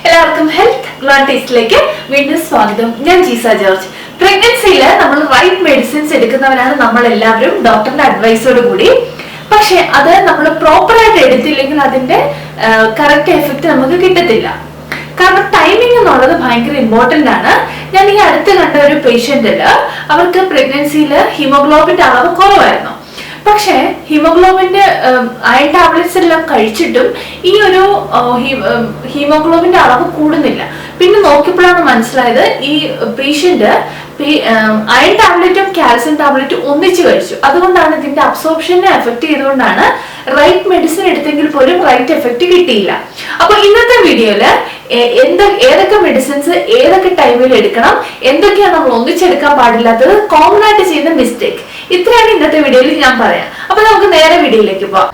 എല്ലാവർക്കും ഹെൽത്ത് നോട്ടീസിലേക്ക് വീണ്ടും സ്വാഗതം. ഞാൻ ജീസ ജോർജ്. പ്രഗ്നൻസിയിൽ നമ്മൾ റൈറ്റ് മെഡിസിൻസ് എടുക്കുന്നവരാണ് നമ്മൾ എല്ലാവരും ഡോക്ടറിന്റെ അഡ്വൈസോട് കൂടി. പക്ഷെ അത് നമ്മൾ പ്രോപ്പറായിട്ട് എടുത്തില്ലെങ്കിൽ അതിന്റെ കറക്റ്റ് എഫക്റ്റ് നമുക്ക് കിട്ടത്തില്ല. കാരണം ടൈമിംഗ് എന്നുള്ളത് ഭയങ്കര ഇമ്പോർട്ടന്റ് ആണ്. ഞാൻ ഈ അടുത്ത് കണ്ട ഒരു പേഷ്യന്റില് അവർക്ക് പ്രഗ്നൻസിയിൽ ഹീമോഗ്ലോബിന്റെ അളവ് കുറവായിരുന്നു. പക്ഷെ ഹീമോഗ്ലോബിന്റെ അയൺ ടാബ്ലറ്റ്സ് എല്ലാം കഴിച്ചിട്ടും ഈ ഒരു ഹീമോഗ്ലോബിന്റെ അളവ് കൂടുന്നില്ല. പിന്നെ നോക്കിയപ്പോഴാണ് മനസ്സിലായത് ഈ പേഷ്യന്റ് അയൺ ടാബ്ലറ്റും കാൽസ്യം ടാബ്ലറ്റും ഒന്നിച്ച് കഴിച്ചു. അതുകൊണ്ടാണ് ഇതിന്റെ അബ്സോർപ്ഷനെ എഫക്ട് ചെയ്തുകൊണ്ടാണ് റൈറ്റ് മെഡിസിൻ എടുത്തെങ്കിൽ പോലും റൈറ്റ് എഫക്ട് കിട്ടിയില്ല. അപ്പൊ ഇന്നത്തെ വീഡിയോയില് ഏതൊക്കെ മെഡിസിൻസ് ഏതൊക്കെ ടൈമിൽ എടുക്കണം, എന്തൊക്കെയാണ് നമ്മൾ ഒന്നിച്ചെടുക്കാൻ പാടില്ലാത്തത്, കോമൺ ആയിട്ട് ചെയ്യുന്ന മിസ്റ്റേക്ക്, ഇത്രയാണ് ഇന്നത്തെ വീഡിയോയിൽ ഞാൻ പറയാം. അപ്പൊ നമുക്ക് നേരെ വീഡിയോയിലേക്ക് പോവാം.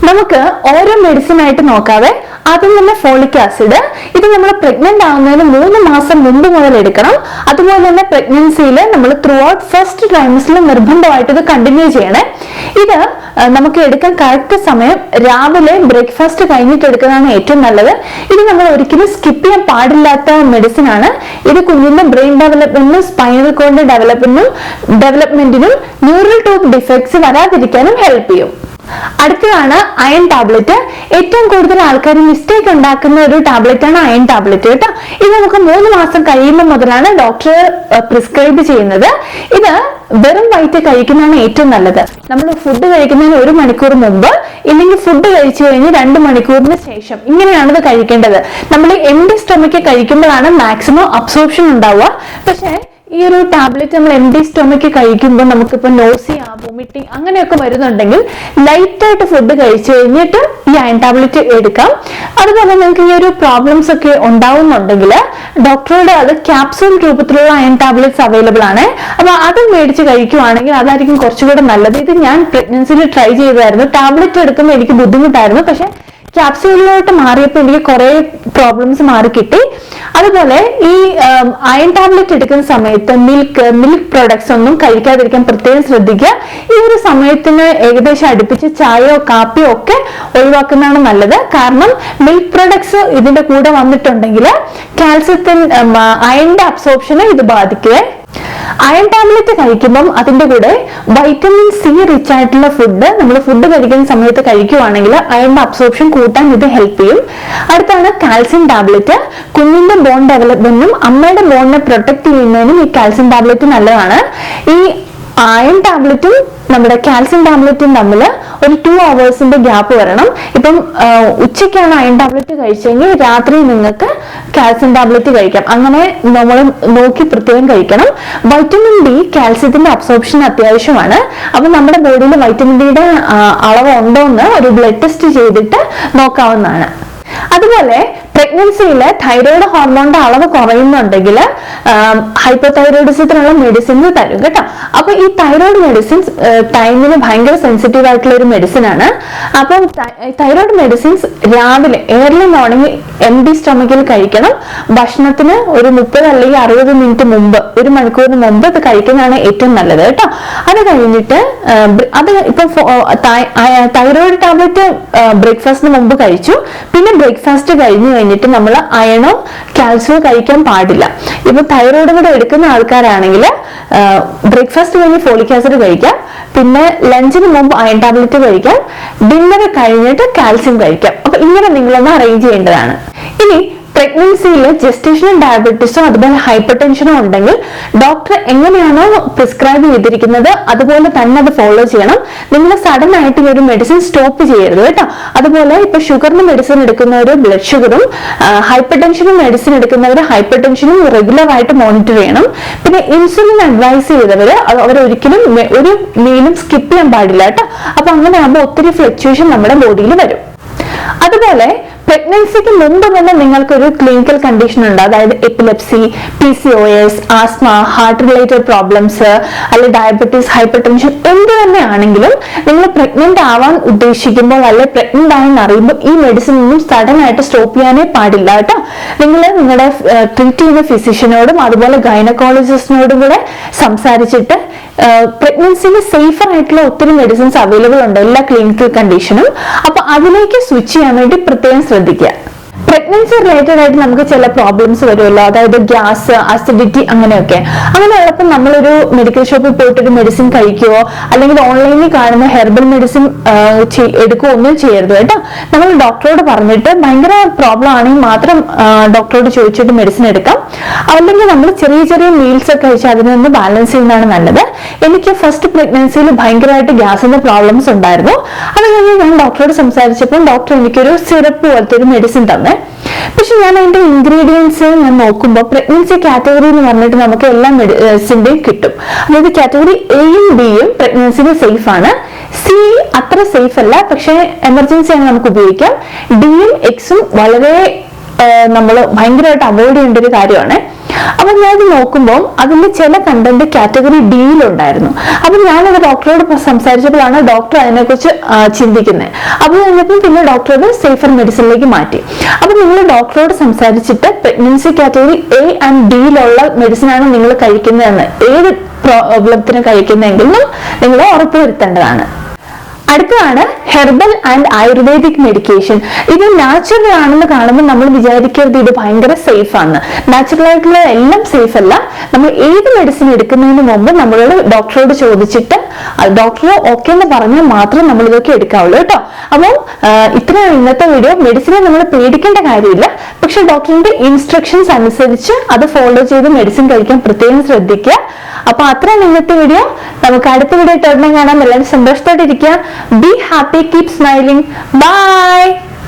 നമുക്ക് ഓരോ മെഡിസിൻ ആയിട്ട് നോക്കാതെ ആദ്യം തന്നെ ഫോളിക് ആസിഡ്. ഇത് നമ്മൾ പ്രഗ്നന്റ് ആവുന്നതിന് 3 മാസം മുമ്പ് മുതൽ എടുക്കണം. അതുപോലെ തന്നെ പ്രഗ്നൻസിയിൽ നമ്മൾ ത്രൂ ഔട്ട് ഫസ്റ്റ് ട്രൈമസ്റ്ററിൽ നിർബന്ധമായിട്ട് ഇത് കണ്ടിന്യൂ ചെയ്യണേ. ഇത് നമുക്ക് എടുക്കാൻ കറക്റ്റ് സമയം രാവിലെ ബ്രേക്ക്ഫാസ്റ്റ് കഴിഞ്ഞിട്ട് എടുക്കുന്നതാണ് ഏറ്റവും നല്ലത്. ഇത് നമ്മൾ ഒരിക്കലും സ്കിപ്പ് ചെയ്യാൻ പാടില്ലാത്ത മെഡിസിൻ ആണ്. ഇത് കുഞ്ഞിന്റെ ബ്രെയിൻ ഡെവലപ്മെന്റിനും സ്പൈനൽ കോഡിന്റെ ഡെവലപ്മെന്റിനും ന്യൂറൽ ട്യൂബ് ഡിഫക്ട്സ് വരാതിരിക്കാനും ഹെൽപ്പ് ചെയ്യും. അടുത്തതാണ് അയൺ ടാബ്ലറ്റ്. ഏറ്റവും കൂടുതൽ ആൾക്കാർ മിസ്റ്റേക്ക് ഉണ്ടാക്കുന്ന ഒരു ടാബ്ലറ്റ് ആണ് അയൺ ടാബ്ലറ്റ് കേട്ടോ. ഇത് നമുക്ക് 3 മാസം കഴിയുമ്പോൾ മുതലാണ് ഡോക്ടർ പ്രിസ്ക്രൈബ് ചെയ്യുന്നത്. ഇത് വെറും വയറ്റ് കഴിക്കുന്നതാണ് ഏറ്റവും നല്ലത്. നമ്മൾ ഫുഡ് കഴിക്കുന്നതിന് 1 മണിക്കൂർ മുമ്പ്, ഇല്ലെങ്കിൽ ഫുഡ് കഴിച്ചു കഴിഞ്ഞ് 2 മണിക്കൂറിന് ശേഷം, ഇങ്ങനെയാണ് ഇത് കഴിക്കേണ്ടത്. നമ്മൾ എംപ്റ്റി സ്റ്റൊമക്ക് കഴിക്കുമ്പോഴാണ് മാക്സിമം അബ്സോർപ്ഷൻ ഉണ്ടാവുക. പക്ഷേ ഈ ഒരു ടാബ്ലറ്റ് നമ്മൾ എംപ്റ്റി സ്റ്റൊമക്ക് കഴിക്കുമ്പോൾ നമുക്കിപ്പോൾ നോസിയ, വോമിറ്റിംഗ് അങ്ങനെയൊക്കെ വരുന്നുണ്ടെങ്കിൽ ലൈറ്റായിട്ട് ഫുഡ് കഴിച്ചു കഴിഞ്ഞിട്ട് ഈ അയൺ ടാബ്ലറ്റ് എടുക്കാം. അതുപോലെ നിങ്ങൾക്ക് ഈ ഒരു പ്രോബ്ലംസ് ഒക്കെ ഉണ്ടാവുന്നുണ്ടെങ്കിൽ ഡോക്ടറുടെ അത് ക്യാപ്സൂൾ രൂപത്തിലുള്ള അയൺ ടാബ്ലറ്റ്സ് അവൈലബിൾ ആണ്. അപ്പൊ അത് മേടിച്ച് കഴിക്കുവാണെങ്കിൽ അതായിരിക്കും കുറച്ചുകൂടെ നല്ലത്. ഇത് ഞാൻ പ്രഗ്നൻസിയിൽ ട്രൈ ചെയ്തായിരുന്നു. ടാബ്ലറ്റ് എടുക്കുമ്പോൾ എനിക്ക് ബുദ്ധിമുട്ടായിരുന്നു. പക്ഷെ ക്യാപ്സ്യൂളിലോട്ട് മാറിയപ്പോൾ എനിക്ക് കുറെ പ്രോബ്ലംസ് മാറി കിട്ടി. അതുപോലെ ഈ അയൺ ടാബ്ലറ്റ് എടുക്കുന്ന സമയത്ത് മിൽക്ക് പ്രൊഡക്ട്സ് ഒന്നും കഴിക്കാതിരിക്കാൻ പ്രത്യേകം ശ്രദ്ധിക്കുക. ഈ ഒരു സമയത്തിന് ഏകദേശം അടുപ്പിച്ച് ചായയോ കാപ്പിയോ ഒക്കെ ഒഴിവാക്കുന്നതാണ് നല്ലത്. കാരണം മിൽക്ക് പ്രൊഡക്ട്സ് ഇതിന്റെ കൂടെ വന്നിട്ടുണ്ടെങ്കിൽ കാൽസ്യത്തിന്റെ അയണിന്റെ അബ്സോർപ്ഷനെ ഇത് ബാധിക്കുക. അയൺ ടാബ്ലറ്റ് കഴിക്കുമ്പം അതിന്റെ കൂടെ വൈറ്റമിൻ സി റിച്ച് ആയിട്ടുള്ള ഫുഡ് നമ്മൾ ഫുഡ് കഴിക്കുന്ന സമയത്ത് കഴിക്കുവാണെങ്കിൽ അയണിന്റെ അബ്സോർപ്ഷൻ കൂട്ടാൻ ഇത് ഹെൽപ്പ് ചെയ്യും. അടുത്താണ് കാൽസ്യം ടാബ്ലറ്റ്. കുഞ്ഞിന്റെ ബോൺ ഡെവലപ്മെന്റിനും അമ്മയുടെ ബോണിനെ പ്രൊട്ടക്ട് ചെയ്യുന്നതിനും ഈ കാൽസ്യം ടാബ്ലറ്റ് നല്ലതാണ്. ഈ അയൺ ടാബ്ലറ്റും നമ്മുടെ കാൽസ്യം ടാബ്ലറ്റും തമ്മിൽ ഒരു 2 hours ഗ്യാപ്പ് വരണം. ഇപ്പം ഉച്ചയ്ക്കാണ് അയൺ ടാബ്ലറ്റ് കഴിച്ചെങ്കിൽ രാത്രി നിങ്ങൾക്ക് കാൽസ്യം ടാബ്ലറ്റ് കഴിക്കാം. അങ്ങനെ നമ്മൾ നോക്കി പ്രത്യേകം കഴിക്കണം. വൈറ്റമിൻ ഡി കാൽസ്യത്തിന്റെ അബ്സോർപ്ഷൻ അത്യാവശ്യമാണ്. അപ്പൊ നമ്മുടെ ബോഡിയിൽ വൈറ്റമിൻ ഡിയുടെ അളവ് ഉണ്ടോ എന്ന് ഒരു ബ്ലഡ് ടെസ്റ്റ് ചെയ്തിട്ട് നോക്കാവുന്നതാണ്. അതുപോലെ പ്രഗ്നൻസിയില് തൈറോയ്ഡ് ഹോർമോണിന്റെ അളവ് കുറയുന്നുണ്ടെങ്കിൽ ഹൈപ്പോതൈറോയിഡിസത്തിനുള്ള മെഡിസിൻസ് തരും കേട്ടോ. അപ്പൊ ഈ തൈറോയ്ഡ് മെഡിസിൻസ് ടൈമിന് ഭയങ്കര സെൻസിറ്റീവ് ആയിട്ടുള്ള ഒരു മെഡിസിൻ ആണ്. അപ്പം തൈറോയ്ഡ് മെഡിസിൻസ് രാവിലെ ഏർലി മോർണിംഗ് എംപ്റ്റി സ്റ്റൊമക്കിൽ കഴിക്കണം. ഭക്ഷണത്തിന് ഒരു 30 അല്ലെങ്കിൽ 60 മിനിറ്റ് മുമ്പ്, 1 മണിക്കൂറിന് മുമ്പ് ഇത് കഴിക്കുന്നതാണ് ഏറ്റവും നല്ലത് കേട്ടോ. അത് കഴിഞ്ഞിട്ട് അത് ഇപ്പൊ തൈറോയ്ഡ് ടാബ്ലറ്റ് ബ്രേക്ക്ഫാസ്റ്റിന് മുമ്പ് കഴിച്ചു. പിന്നെ ബ്രേക്ക്ഫാസ്റ്റ് കഴിഞ്ഞിട്ട് നമ്മൾ അയണോ കാൽസ്യമോ കഴിക്കാൻ പാടില്ല. ഇപ്പൊ തൈറോയ്ഡ് കൂടെ എടുക്കുന്ന ആൾക്കാരാണെങ്കിൽ ബ്രേക്ക്ഫാസ്റ്റ് കഴിഞ്ഞ് ഫോളിക് ആസിഡ് കഴിക്കാം. പിന്നെ ലഞ്ചിന് മുമ്പ് അയൺ ടാബ്ലറ്റ് കഴിക്കാം. ഡിന്നർ കഴിഞ്ഞിട്ട് കാൽസ്യം കഴിക്കാം. അപ്പൊ ഇങ്ങനെ നിങ്ങളൊന്ന് അറേഞ്ച് ചെയ്യേണ്ടതാണ്. ഇനി പ്രഗ്നൻസിയിൽ ജസ്റ്റേഷണൽ ഡയബറ്റീസോ അതുപോലെ ഹൈപ്പർ ടെൻഷനോ ഉണ്ടെങ്കിൽ ഡോക്ടർ എങ്ങനെയാണോ പ്രിസ്ക്രൈബ് ചെയ്തിരിക്കുന്നത് അതുപോലെ തന്നെ അത് ഫോളോ ചെയ്യണം. നിങ്ങൾ സഡൻ ആയിട്ട് ഈ ഒരു മെഡിസിൻ സ്റ്റോപ്പ് ചെയ്യരുത് കേട്ടോ. അതുപോലെ ഇപ്പൊ ഷുഗറിന് മെഡിസിൻ എടുക്കുന്നവർ ബ്ലഡ് ഷുഗറും, ഹൈപ്പർ ടെൻഷനും മെഡിസിൻ എടുക്കുന്നവർ ഹൈപ്പർ ടെൻഷനും റെഗുലർ ആയിട്ട് മോണിറ്റർ ചെയ്യണം. പിന്നെ ഇൻസുലിൻ അഡ്വൈസ് ചെയ്തവര് അവരൊരിക്കലും ഒരു മീലും സ്കിപ്പ് ചെയ്യാൻ പാടില്ല കേട്ടോ. അപ്പൊ അങ്ങനെ ആകുമ്പോൾ ഒത്തിരി ഫ്ലക്ച്വേഷൻ നമ്മുടെ ബോഡിയിൽ വരും. അതുപോലെ പ്രഗ്നൻസിക്ക് മുമ്പ് തന്നെ നിങ്ങൾക്കൊരു ക്ലിനിക്കൽ കണ്ടീഷൻ ഉണ്ട്. അതായത് epilepsy, PCOS, asthma, heart related problems, അല്ലെങ്കിൽ ഡയബറ്റീസ്, ഹൈപ്പർ ടെൻഷൻ, എന്ത് തന്നെ ആണെങ്കിലും നിങ്ങൾ പ്രഗ്നന്റ് ആവാൻ ഉദ്ദേശിക്കുമ്പോൾ അല്ലെങ്കിൽ പ്രഗ്നന്റ് ആയെന്ന് അറിയുമ്പോൾ ഈ മെഡിസിൻ ഒന്നും സഡൻ ആയിട്ട് സ്റ്റോപ്പ് ചെയ്യാനേ പാടില്ല കേട്ടോ. നിങ്ങൾ നിങ്ങളുടെ ട്രീറ്റ് ചെയ്യുന്ന ഫിസിഷ്യനോടും അതുപോലെ ഗൈനക്കോളജിസ്റ്റിനോടും കൂടെ സംസാരിച്ചിട്ട് പ്രഗ്നൻസിന് സേഫർ ആയിട്ടുള്ള ഒത്തിരി മെഡിസിൻസ് അവൈലബിൾ ഉണ്ട് എല്ലാ ക്ലിനിക്കൽ കണ്ടീഷനും. അപ്പൊ അതിലേക്ക് സ്വിച്ച് ചെയ്യാൻ വേണ്ടി പ്രത്യേകം ശ്രദ്ധിക്കുക. പ്രഗ്നൻസി റിലേറ്റഡ് ആയിട്ട് നമുക്ക് ചില പ്രോബ്ലംസ് വരുമല്ലോ, അതായത് ഗ്യാസ്, അസിഡിറ്റി, അങ്ങനെയൊക്കെ. അങ്ങനെയുള്ളപ്പോൾ നമ്മളൊരു മെഡിക്കൽ ഷോപ്പിൽ പോയിട്ട് ഒരു മെഡിസിൻ കഴിക്കുകയോ അല്ലെങ്കിൽ ഓൺലൈനിൽ കാണുന്ന ഹെർബൽ മെഡിസിൻ എടുക്കുകയോ ഒന്നും ചെയ്യരുത് കേട്ടോ. നമ്മൾ ഡോക്ടറോട് പറഞ്ഞിട്ട് ഭയങ്കര പ്രോബ്ലം ആണെങ്കിൽ മാത്രം ഡോക്ടറോട് ചോദിച്ചിട്ട് മെഡിസിൻ എടുക്കാം. അല്ലെങ്കിൽ നമ്മൾ ചെറിയ ചെറിയ മീൽസ് ഒക്കെ കഴിച്ച് അതിൽ നിന്ന് ബാലൻസ് ചെയ്യുന്നതാണ് നല്ലത്. എനിക്ക് ഫസ്റ്റ് പ്രഗ്നൻസിയിൽ ഭയങ്കരമായിട്ട് ഗ്യാസിന്റെ പ്രോബ്ലംസ് ഉണ്ടായിരുന്നു. അത് കഴിഞ്ഞ് ഞാൻ ഡോക്ടറോട് സംസാരിച്ചപ്പോൾ ഡോക്ടർ എനിക്കൊരു സിറപ്പ് പോലത്തെ ഒരു മെഡിസിൻ തന്നെ. പക്ഷെ ഞാൻ അതിന്റെ ഇൻഗ്രീഡിയൻസ് ഞാൻ നോക്കുമ്പോൾ പ്രഗ്നൻസി കാറ്റഗറി എന്ന് പറഞ്ഞിട്ട് നമുക്ക് എല്ലാ മെഡിസിന്റെയും കിട്ടും. അതായത് കാറ്റഗറി എയും ബിയും പ്രഗ്നൻസിന് സേഫ് ആണ്, സി അത്ര സേഫ് അല്ല, പക്ഷെ എമർജൻസി ആണ് നമുക്ക് ഉപയോഗിക്കാം. ഡിയും എക്സും വളരെ നമ്മൾ ഭയങ്കരമായിട്ട് അവോയ്ഡ് ചെയ്യേണ്ട ഒരു കാര്യമാണ്. അപ്പൊ ഞാനത് നോക്കുമ്പോൾ അതിന്റെ ചില കണ്ടന്റ് കാറ്റഗറി ഡിയിലുണ്ടായിരുന്നു. അപ്പൊ ഞാനത് ഡോക്ടറോട് സംസാരിച്ചപ്പോഴാണ് ഡോക്ടർ അതിനെക്കുറിച്ച് ചിന്തിക്കുന്നത്. അപ്പൊ കഴിഞ്ഞപ്പോൾ പിന്നെ ഡോക്ടർ അത് സേഫർ മെഡിസിനിലേക്ക് മാറ്റി. അപ്പൊ നിങ്ങൾ ഡോക്ടറോട് സംസാരിച്ചിട്ട് പ്രഗ്നൻസി കാറ്റഗറി എ ആൻഡ് ഡിയിലുള്ള മെഡിസിനാണ് നിങ്ങൾ കഴിക്കുന്നതെന്ന്, ഏത് പ്രോബ്ലത്തിന് കഴിക്കുന്നതെങ്കിലും നിങ്ങൾ ഉറപ്പുവരുത്തേണ്ടതാണ്. അടുത്തതാണ് ഹെർബൽ ആൻഡ് ആയുർവേദിക് മെഡിക്കേഷൻ. ഇത് നാച്ചുറൽ ആണെന്ന് കാണുമ്പോൾ നമ്മൾ വിചാരിക്കരുത് ഇത് ഭയങ്കര സേഫ് ആണ്. നാച്ചുറൽ ആയിട്ടുള്ള എല്ലാം സേഫ് അല്ല. നമ്മൾ ഏത് മെഡിസിൻ എടുക്കുന്നതിന് മുമ്പ് നമ്മളോട് ഡോക്ടറോട് ചോദിച്ചിട്ട് ഡോക്ടർ ഓക്കെ എന്ന് പറഞ്ഞാൽ മാത്രം നമ്മൾ ഇതൊക്കെ എടുക്കാവുള്ളൂ കേട്ടോ. അപ്പം ഇത്രയാണ് ഇന്നത്തെ വീഡിയോ. മെഡിസിനെ നമ്മൾ പേടിക്കേണ്ട കാര്യമില്ല, പക്ഷെ ഡോക്ടറിന്റെ ഇൻസ്ട്രക്ഷൻസ് അനുസരിച്ച് അത് ഫോളോ ചെയ്ത് മെഡിസിൻ കഴിക്കാൻ പ്രത്യേകം ശ്രദ്ധിക്കുക. അപ്പൊ അത്രയാണ് ഇന്നത്തെ വീഡിയോ. നമുക്ക് അടുത്ത വീഡിയോ കാണാം. എല്ലാവരും സന്തോഷത്തോടെ ഇരിക്കുക. Be happy, keep smiling. Bye.